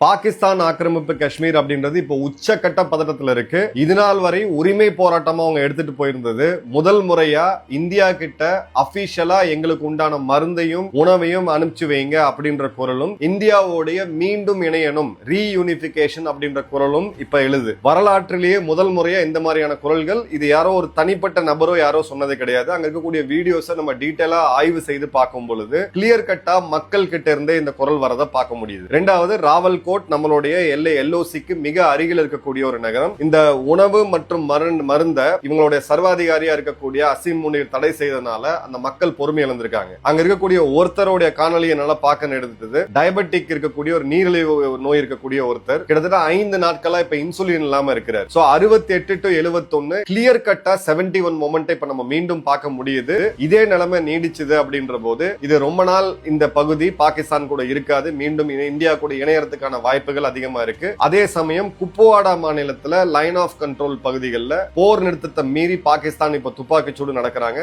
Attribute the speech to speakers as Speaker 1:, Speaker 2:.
Speaker 1: பாகிஸ்தான் ஆக்கிரமிப்பு காஷ்மீர் அப்படின்றது இப்போ உச்சக்கட்ட பதட்டத்துல இருக்கு. இது நாள் வரை உரிமை போராட்டமா அவங்க எடுத்துட்டு போயிருந்தது. முதல் முறையா இந்தியா கிட்ட அபிஷியலா எங்களுக்கு உண்டான மருந்தையும் உணவையும் அனுப்பிச்சு வைங்க அப்படின்ற குரலும், இந்தியாவுடைய மீண்டும் இணையணும் ரீயூனிபிகேஷன் அப்படின்ற குரலும் இப்ப எழுது. வரலாற்றிலேயே முதல் முறையா இந்த மாதிரியான குரல்கள், இது யாரோ ஒரு தனிப்பட்ட நபரோ யாரோ சொன்னது கிடையாது. அங்க இருக்கக்கூடிய வீடியோஸை நம்ம டீட்டெயிலா ஆய்வு செய்து பார்க்கும் பொழுது கிளியர் கட்டா மக்கள் கிட்ட இருந்தே இந்த குரல் வரதை பார்க்க முடியுது. ரெண்டாவது, ராவல் நம்மளுடைய எல்லை எல்ஓசிக்கு மிக அருகில் இருக்கக்கூடிய ஒரு நகரம். இந்த உணவு மற்றும் மருந்த இவங்களுடைய சர்வாதிகாரியா இருக்கக்கூடிய அசீம் முனீர் தடை செய்தனால அந்த மக்கள் பொறுமை இழந்திருக்காங்க. அங்க இருக்கக்கூடிய ஒருத்தருடைய காணொலியை நல்லா பார்க்க எடுத்தது. டயபெட்டிக் இருக்கக்கூடிய ஒரு நீரிழிவு நோய் இருக்கக்கூடிய ஒருத்தர் கிட்டத்தட்ட 5 நாட்களா இப்ப இன்சுலின் இல்லாம இருக்கிறார். 68 to 71 கிளியர் கட்டா 71 மொமெண்ட் இப்ப நம்ம மீண்டும் பார்க்க முடியுது. இதே நிலைமை நீடிச்சது அப்படின்ற போது இது ரொம்ப நாள் இந்த பகுதி பாகிஸ்தான் கூட இருக்காது. மீண்டும் இந்தியா கூட இணையறதுக்கான வாய்ப்புகள் அதிகமா இருக்கு. அதே சமயம் குப்வாடா மாநிலத்துல லைன் ஆஃப் கண்ட்ரோல் பகுதிகளில் போர் நிறுத்தத்தை மீறி பாகிஸ்தான் இப்ப துப்பாக்கி சூடு நடக்கிறாங்க.